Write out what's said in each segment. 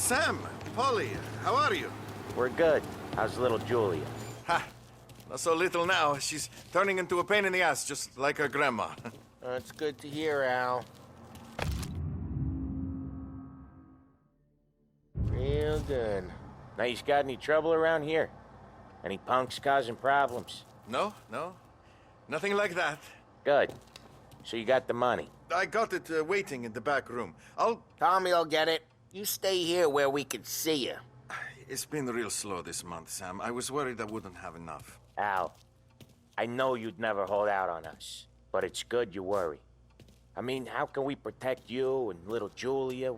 Sam, Polly, how are you? We're good. How's little Julia? Ha! Not so little now. She's turning into a pain in the ass, just like her grandma. It's good to hear, Al. Real good. Now, you got any trouble around here? Any punks causing problems? No. Nothing like that. Good. So you got the money? I got it waiting in the back room. Tommy'll get it. You stay here where we can see you. It's been real slow this month, Sam. I was worried I wouldn't have enough. Al, I know you'd never hold out on us, but it's good you worry. I mean, how can we protect you and little Julia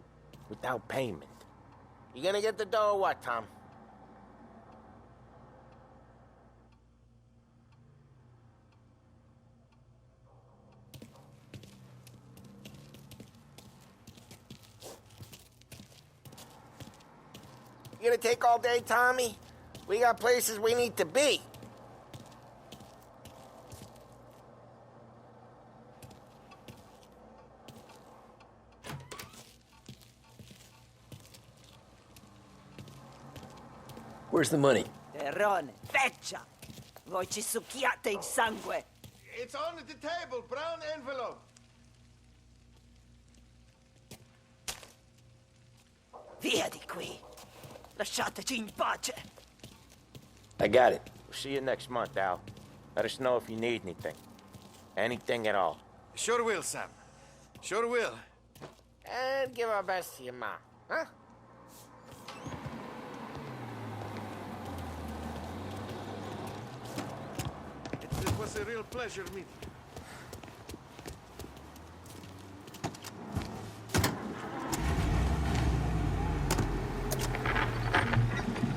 without payment? You gonna get the dough or what, Tom? You gonna take all day, Tommy? We got places we need to be. Where's the money? Terrone, feccia! Voi ci succhiate il sangue! It's on the table, brown envelope. Via di qui! Lasciateci in pace! I got it. We'll see you next month, Al. Let us know if you need anything. Anything at all. Sure will, Sam. Sure will. And give our best to your mom, huh? It was a real pleasure meeting you.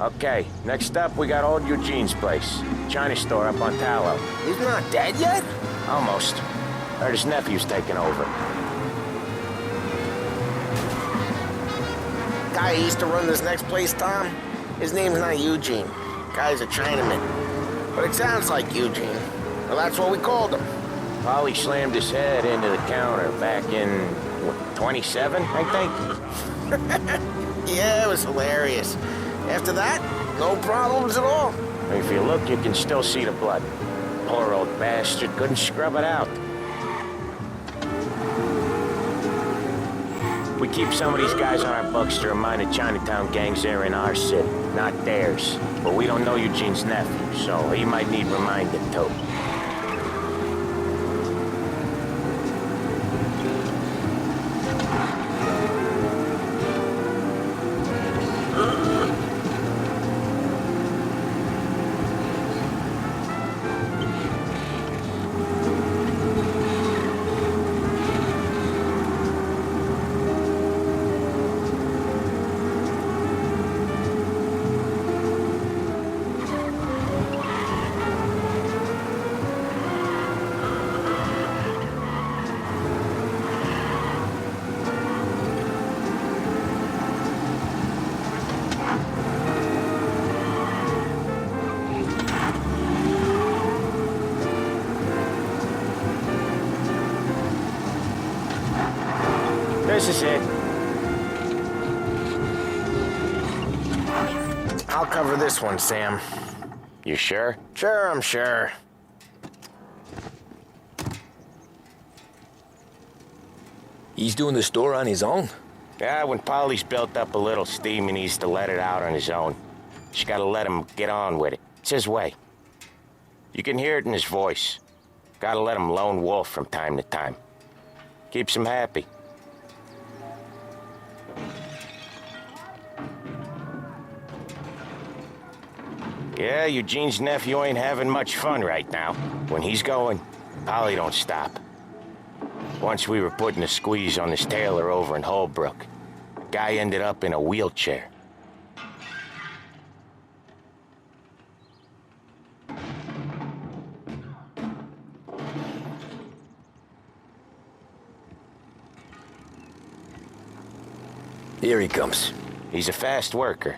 Okay, next up, we got old Eugene's place. China store up on Tallow. He's not dead yet? Almost. Heard his nephew's taking over. Guy who used to run this next place, Tom? His name's not Eugene. Guy's a Chinaman. But it sounds like Eugene. Well, that's what we called him. Polly slammed his head into the counter back in, what, 27, I think? Yeah, it was hilarious. After that, no problems at all. If you look, you can still see the blood. Poor old bastard couldn't scrub it out. We keep some of these guys on our books to remind the Chinatown gangs they're in our city, not theirs. But we don't know Eugene's nephew, so he might need reminding too. This is it. I'll cover this one, Sam. You sure? Sure, I'm sure. He's doing the store on his own? Yeah, when Polly's built up a little steam, he needs to let it out on his own. Just gotta let him get on with it. It's his way. You can hear it in his voice. Gotta let him lone wolf from time to time. Keeps him happy. Yeah, Eugene's nephew ain't having much fun right now. When he's going, Polly don't stop. Once we were putting a squeeze on this tailor over in Holbrook. The guy ended up in a wheelchair. Here he comes. He's a fast worker.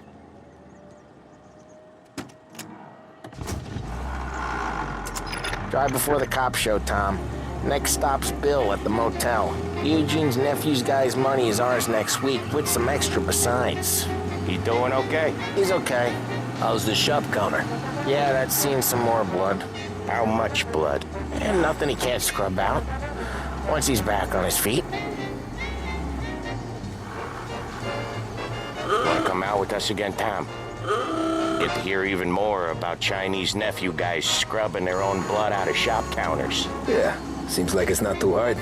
Drive before the cops show, Tom. Next stop's Bill at the motel. Eugene's nephew's guy's money is ours next week, with some extra besides. He doing okay? He's okay. How's the shop counter? Yeah, that's seen some more blood. How much blood? And nothing he can't scrub out. Once he's back on his feet. Wanna come out with us again, Tom? Get to hear even more about Chinese nephew guys scrubbing their own blood out of shop counters. Yeah, seems like it's not too hard.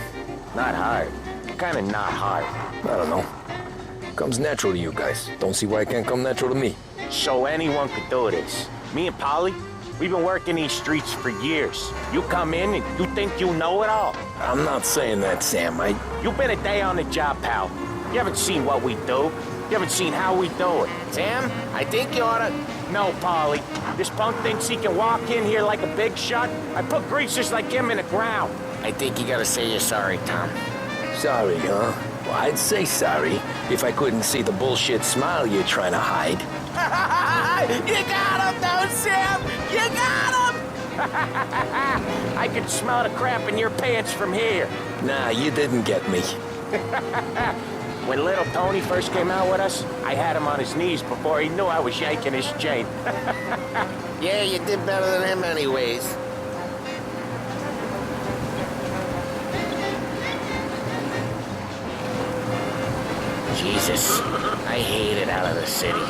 Not hard. Kinda not hard. I don't know. Comes natural to you guys. Don't see why it can't come natural to me. So anyone could do this. Me and Polly, we've been working these streets for years. You come in and you think you know it all. I'm not saying that, Sam. You've been a day on the job, pal. You haven't seen what we do. You haven't seen how we do it. Sam, I think you oughta... No, Polly. This punk thinks he can walk in here like a big shot. I put greasers like him in the ground. I think you gotta say you're sorry, Tom. Sorry, huh? Well, I'd say sorry if I couldn't see the bullshit smile you're trying to hide. You got him, though, Sam! You got him! I can smell the crap in your pants from here. Nah, you didn't get me. When little Tony first came out with us, I had him on his knees before he knew I was yanking his chain. Yeah, you did better than him anyways. Jesus, I hate it out of the city.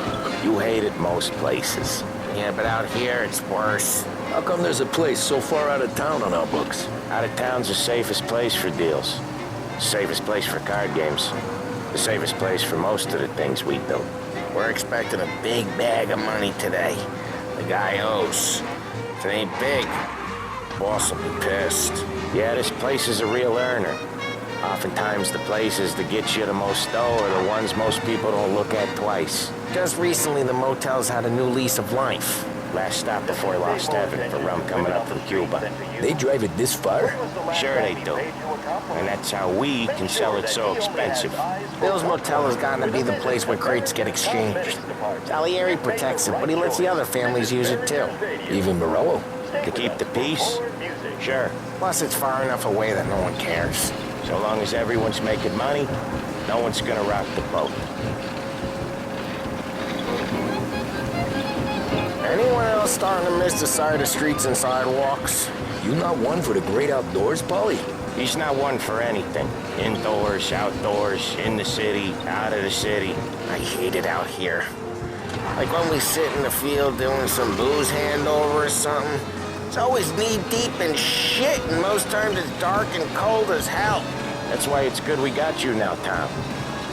You hate it most places. Yeah, but out here it's worse. How come there's a place so far out of town on our books? Out of town's the safest place for deals. Safest place for card games. The safest place for most of the things we do. We're expecting a big bag of money today. The guy owes. If it ain't big, boss will be pissed. Yeah, this place is a real earner. Oftentimes the places that get you the most dough are the ones most people don't look at twice. Just recently, the motel's had a new lease of life. Last stop before Lost Heaven for rum coming up from Cuba. They drive it this far? Sure they do. And that's how we can sell it so expensive. Bill's Motel has gotten to be the place where crates get exchanged. Salieri protects it, but he lets the other families use it too. Even Morello? To keep the peace? Sure. Plus, it's far enough away that no one cares. So long as everyone's making money, no one's gonna rock the boat. Anyone else starting to miss the side of streets and sidewalks? You not one for the great outdoors, Polly? He's not one for anything. Indoors, outdoors, in the city, out of the city. I hate it out here. Like when we sit in the field doing some booze handover or something. It's always knee-deep in shit, and most times it's dark and cold as hell. That's why it's good we got you now, Tom.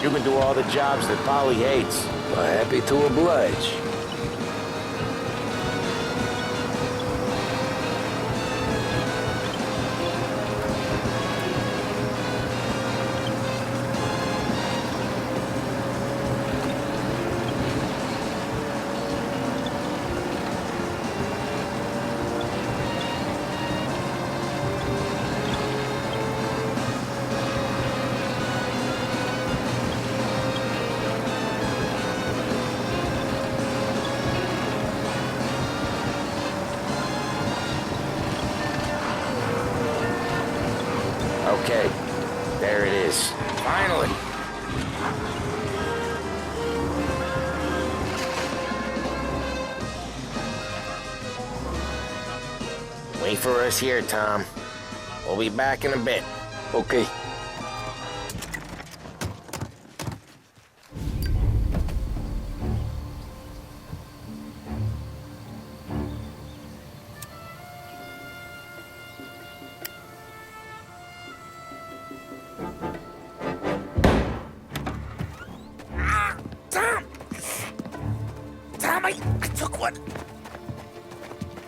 You can do all the jobs that Polly hates. Well, happy to oblige. Okay, there it is. Finally. Wait for us here, Tom. We'll be back in a bit. Okay. Tom, I took one.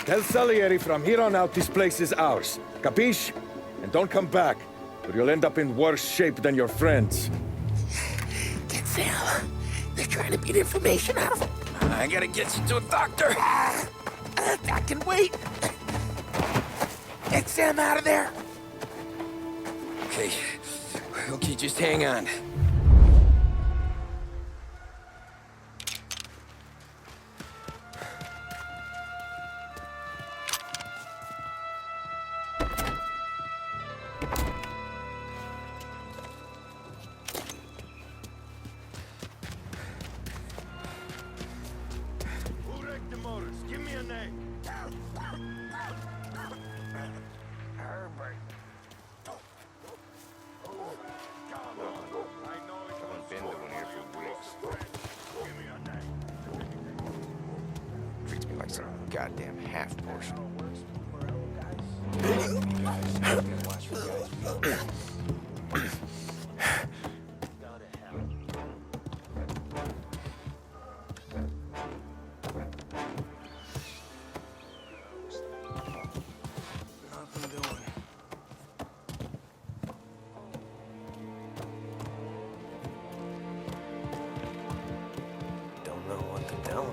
Tell Salieri from here on out this place is ours. Capiche? And don't come back, or you'll end up in worse shape than your friends. Get Sam. They're trying to beat information out of him. I gotta get you to a doctor. I can wait. Get Sam out of there. Okay. Okay, just hang on. Nothing doing. Don't know what to tell him.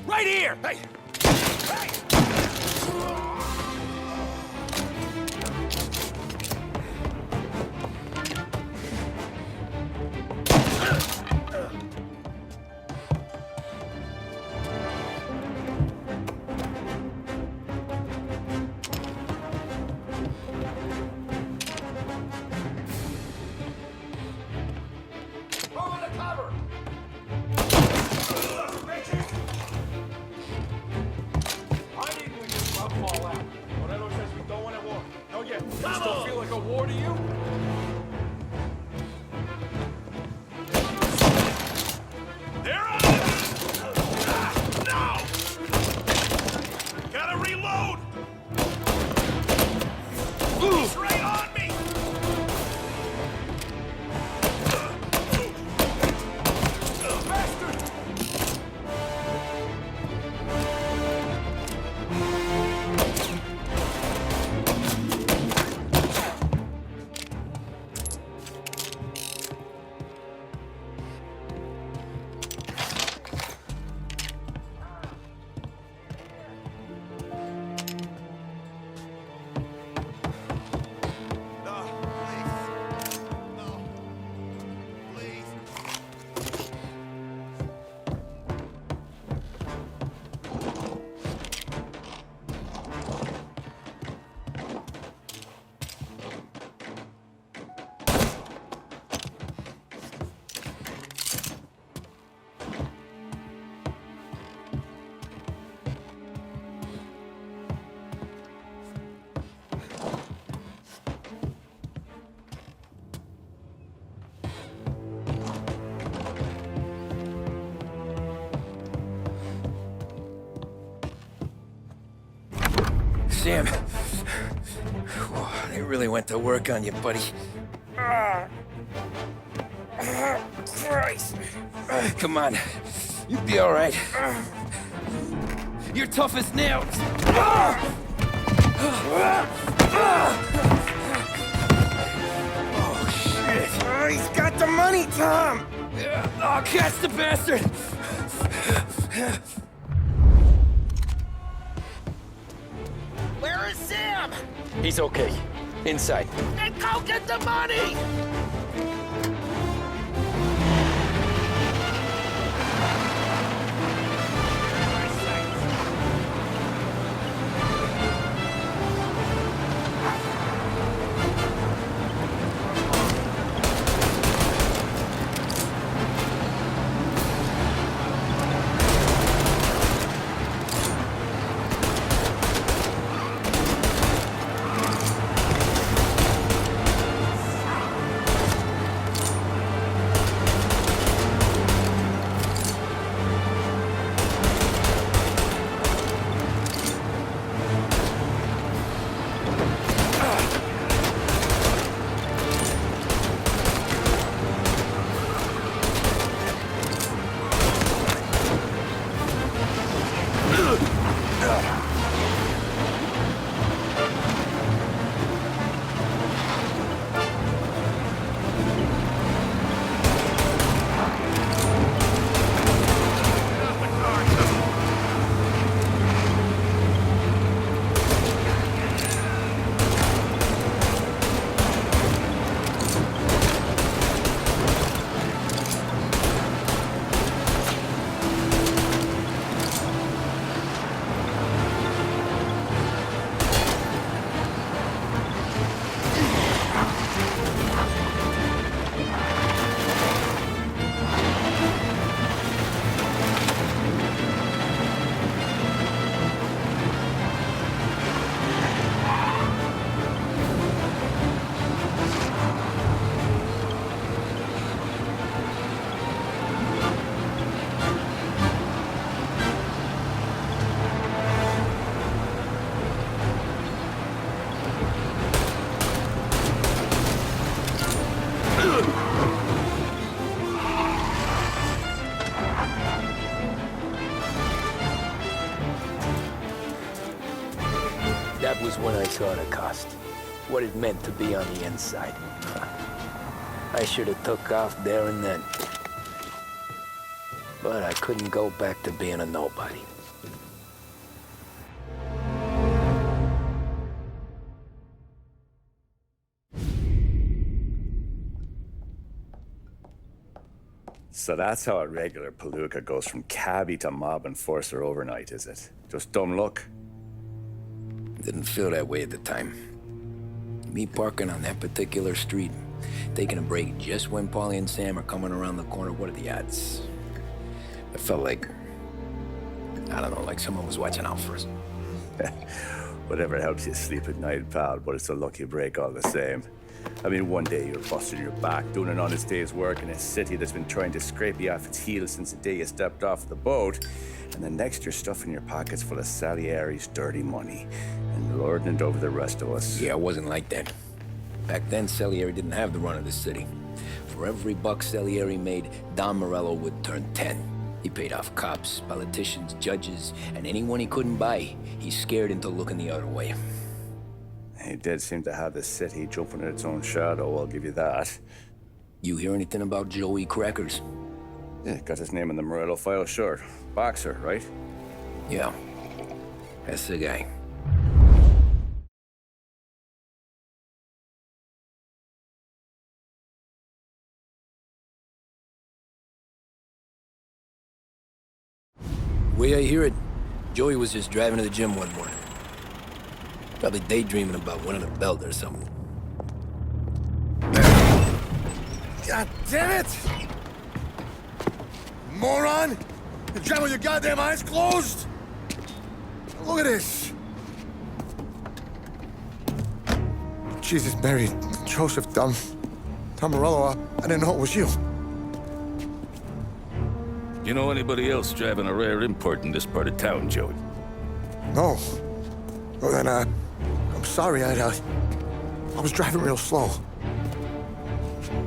Right here! Hey! Sam, they really went to work on you, buddy. Christ. Come on, you'll be all right. You're tough as nails. Oh, shit. Oh, he's got the money! money, Tom! I'll catch the bastard! Where is Sam? He's okay. Inside. Then go get the money! That was when I saw the cost. What it meant to be on the inside. I should have took off there and then. But I couldn't go back to being a nobody. So that's how a regular palooka goes from cabbie to mob enforcer overnight, is it? Just dumb luck? Didn't feel that way at the time. Me parking on that particular street, taking a break just when Paulie and Sam are coming around the corner, what are the odds? I felt like, I don't know, like someone was watching out for us. Whatever helps you sleep at night, pal, but it's a lucky break all the same. I mean, one day you're busting your back, doing an honest day's work in a city that's been trying to scrape you off its heels since the day you stepped off the boat, and the next you're stuffing your pockets full of Salieri's dirty money and lording it over the rest of us. Yeah, it wasn't like that. Back then, Salieri didn't have the run of the city. For every buck Salieri made, Don Morello would turn 10. He paid off cops, politicians, judges, and anyone he couldn't buy, he scared into looking the other way. He did seem to have the city jumping at its own shadow, I'll give you that. You hear anything about Joey Crackers? Yeah, got his name in the Morello file, sure. Boxer, right? Yeah, that's the guy. The way I hear it, Joey was just driving to the gym one morning. Probably daydreaming about winning a belt or something. God damn it! Moron! You're driving with your goddamn eyes closed? Look at this! Jesus, Mary, Joseph, Tom Morello, I didn't know it was you. You know anybody else driving a rare import in this part of town, Joey? No. Well, then, I'm sorry, I was driving real slow.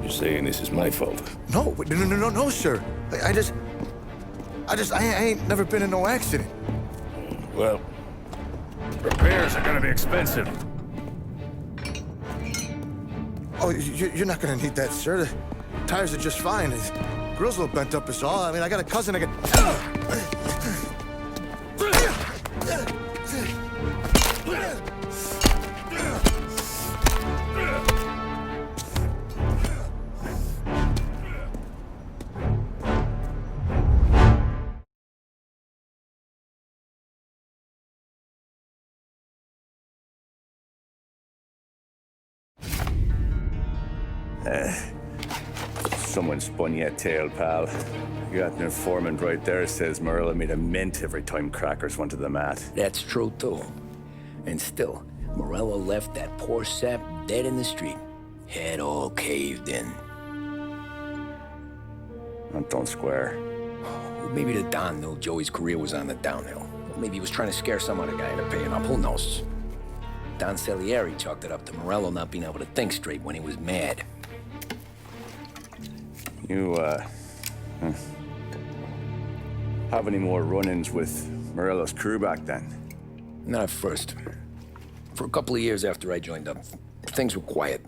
You're saying this is my fault? No, no, sir. I ain't never been in no accident. Well, repairs are gonna be expensive. Oh, you're not gonna need that, sir. tires are just fine. His grill's a little bent up is all. I mean, I got a cousin I can... Someone spun you a tail, pal. You got an informant right there says Morello made a mint every time crackers went to the mat. That's true, too. And still, Morello left that poor sap dead in the street. Head all caved in. That don't square. Well, maybe the Don knew Joey's career was on the downhill. Or maybe he was trying to scare some other guy into paying up. Who knows? Don Salieri chalked it up to Morello not being able to think straight when he was mad. You, have any more run-ins with Morello's crew back then? Not at first. For a couple of years after I joined up, things were quiet.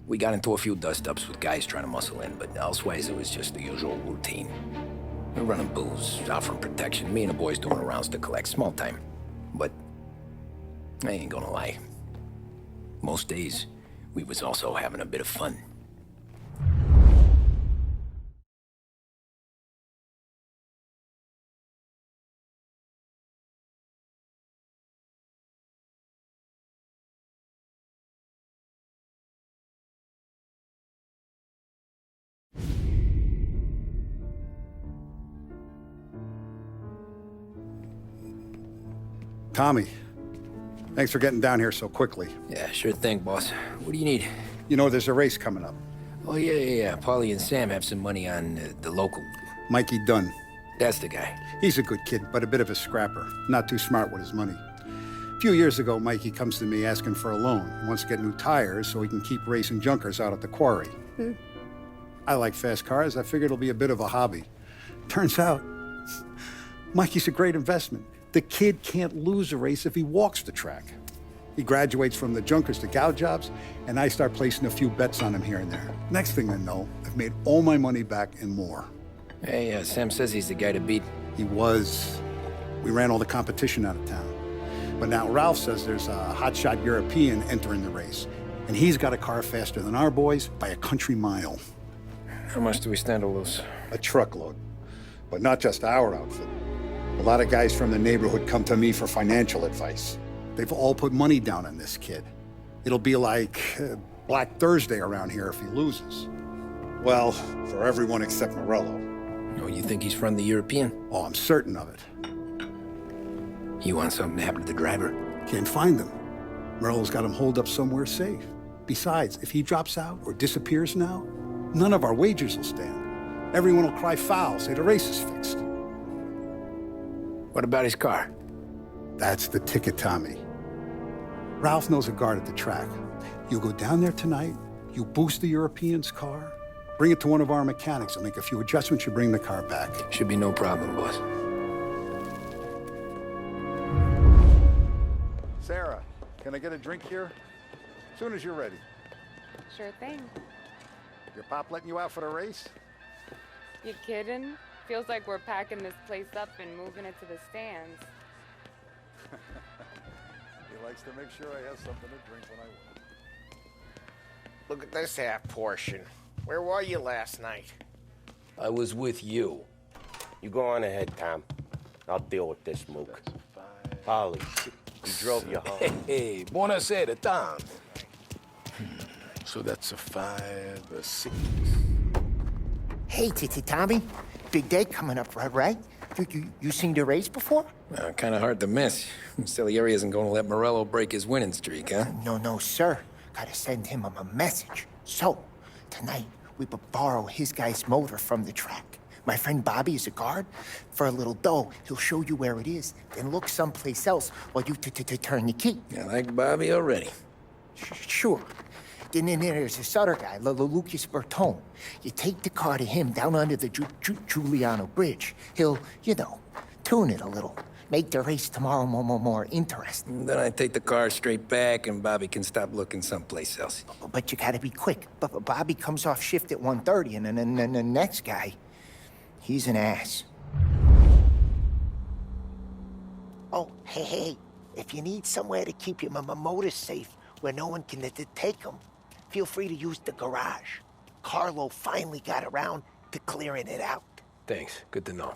We got into a few dust-ups with guys trying to muscle in, but elsewise it was just the usual routine. We're running booze, offering protection, me and the boys doing rounds to collect, small time. But I ain't gonna lie. Most days, we was also having a bit of fun. Tommy, thanks for getting down here so quickly. Yeah, sure thing, boss. What do you need? You know, there's a race coming up. Oh, yeah. Paulie and Sam have some money on the local. Mikey Dunn. That's the guy. He's a good kid, but a bit of a scrapper. Not too smart with his money. A few years ago, Mikey comes to me asking for a loan. He wants to get new tires so he can keep racing junkers out at the quarry. I like fast cars. I figured it'll be a bit of a hobby. Turns out, Mikey's a great investment. The kid can't lose a race if he walks the track. He graduates from the junkers to gal jobs, and I start placing a few bets on him here and there. Next thing I know, I've made all my money back and more. Hey, Sam says he's the guy to beat. He was. We ran all the competition out of town. But now Ralph says there's a hotshot European entering the race, and he's got a car faster than our boys by a country mile. How much do we stand to lose? A truckload. But not just our outfit. A lot of guys from the neighborhood come to me for financial advice. They've all put money down on this kid. It'll be like Black Thursday around here if he loses. Well, for everyone except Morello. Oh, you think he's from the European? Oh, I'm certain of it. You want something to happen to the driver? Can't find him. Morello's got him holed up somewhere safe. Besides, if he drops out or disappears now, none of our wagers will stand. Everyone will cry foul, say the race is fixed. What about his car? That's the ticket, Tommy. Ralph knows a guard at the track. You go down there tonight, you boost the European's car, bring it to one of our mechanics. He'll make a few adjustments, you bring the car back. Should be no problem, boss. Sarah, can I get a drink here? As soon as you're ready. Sure thing. Your pop letting you out for the race? You kidding? Feels like we're packing this place up and moving it to the stands. He likes to make sure I have something to drink when I want. Look at this half portion. Where were you last night? I was with you. You go on ahead, Tom. I'll deal with this mook. Polly, he drove you home. Hey, buonasera, Tom. So that's a 5, a 6. Hey, Tommy. Big day coming up, right? You seen the race before? Kind of hard to miss. Salieri isn't going to let Morello break his winning streak, huh? No, sir. Gotta send him a message. So, tonight, we borrow his guy's motor from the track. My friend Bobby is a guard. For a little dough, he'll show you where it is, then look someplace else while you turn the key. I like Bobby already. Sure. Then there's this other guy, Lucas Bertone. You take the car to him down under the Giuliano Bridge. He'll, tune it a little. Make the race tomorrow more interesting. Then I take the car straight back and Bobby can stop looking someplace else. But you gotta be quick. But Bobby comes off shift at 1:30, and then the next guy, he's an ass. Oh, hey, if you need somewhere to keep your motor safe where no one can take them, feel free to use the garage. Carlo finally got around to clearing it out. Thanks. Good to know.